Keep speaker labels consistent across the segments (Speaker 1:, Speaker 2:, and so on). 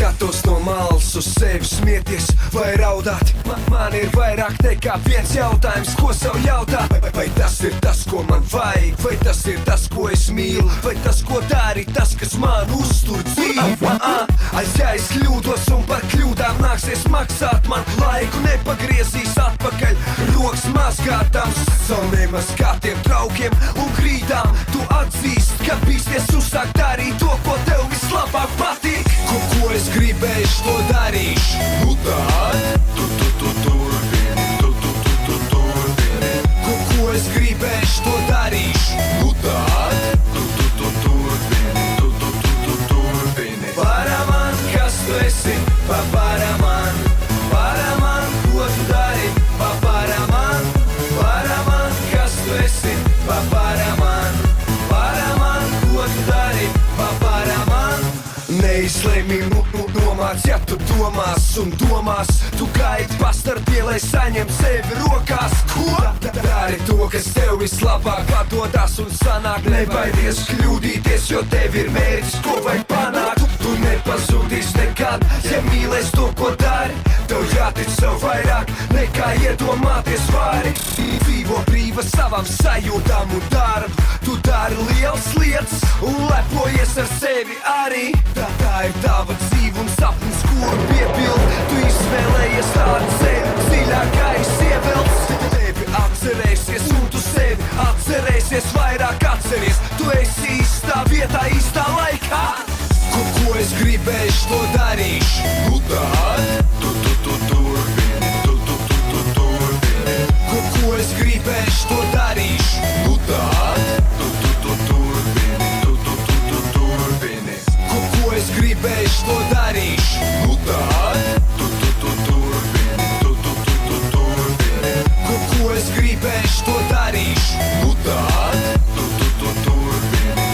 Speaker 1: skatos no malas uz sevi, smieties vai raudāt. Man ir vairāk nekā viens jautājums, ko sev jautāt. Vai tas ir tas, ko man vajag, vai tas ir tas, ko es mīlu, vai tas, ko dari, tas, kas man uztur dzīvi. Ja es kļūdos un par kļūdām nāksies maksāt, man laiku nepagriezīs atpakaļ, rokas mazgātams. Savu nemazgātiem traukiem un grīdām tu atzīst, ka bīsties uzsākt darīt to, ko tev vislabāk patīk. Ko es gribēšu, to darīšu. Nu tad turpini, turpini. Ko es gribēšu, to darīšu. Nu tad turpini, turpini. Paraman, kas tu esi, paparaman, paraman, ko tu dari, paparaman, paraman, kas tu esi, paparaman, paraman, ko tu dari, paparaman. Neizlēmi nomāc, ja tu domās un domās, tu gaidi pastarpie, lai saņem sevi rokās. Ko? Dari to, kas tev vislabāk padodas un sanāk. Nebaidies kļūdīties, jo tev ir mērķis, ko vajag panākt. Tu nepazudīs nekad, ja mīlēs to, ko dari. Tev jātic sev vairāk, nekā iedomāties vari. Dzīvo brīva savam sajūtām un darbu. Tu dari lielas lietas un lepojies ar sevi arī. Tā ir tava dzīve un sapnis, kuru piepild. Tu izvēlējies tādu sevi, dziļākais ievelts. Tevi atcerēsies un tu sevi atcerēsies, vairāk atceries. Tu esi īstā vietā, īstā laikā. Ko es gribēšu, to darīšu. Nu tad turpini, turpini. Ko es gribēšu, to darīšu. Nu tad turpini, turpini. Ko es gribēšu, to darīšu. Nu tad turpini, turpini. Ko es gribēšu, to darīšu. Nu tad turpini,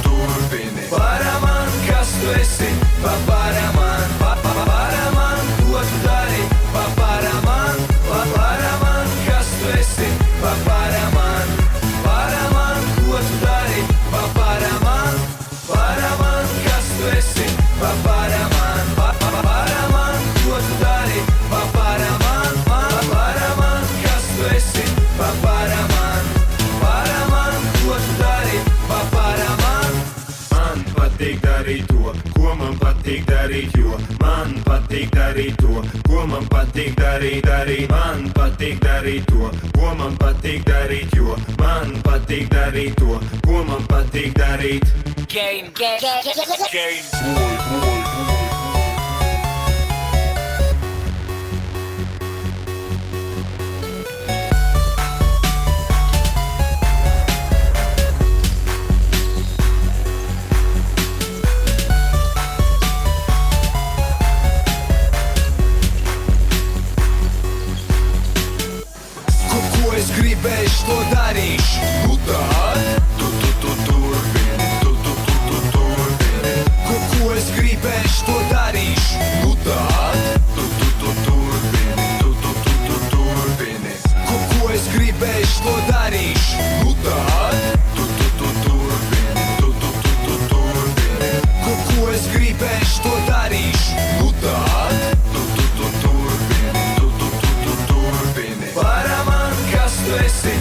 Speaker 1: turpini. Paraman, kas tu esi, paparaman, paparaman, ko tu dari, paparaman, paparaman, kas tu esi, paparaman, paraman, ko tu dari, paparaman, paraman, kas tu esi, paparaman, paparaman, ko tu dari, paparaman, paparaman, kas tu esi, paparaman, paraman, ko tu dari, paparaman. Man patīk darīt to, ko man patīk darīt, jo man patīk darīt to, ko man patīk darīt. Man patīk darīt to, ko man patīk darīt, jo man patīk darīt to, ko man patīk darīt. Game. Es gribēšu, to darīšu. Nu tad turpini, turpini. Ko es gribēšu, to darīšu. Nu tad turpini, turpini. Ko es gribēšu, to darīšu. Nu tad turpini, turpini. Ko es gribēšu, to darīšu. Nu tad turpini, turpini. Paraman, kas tu esi,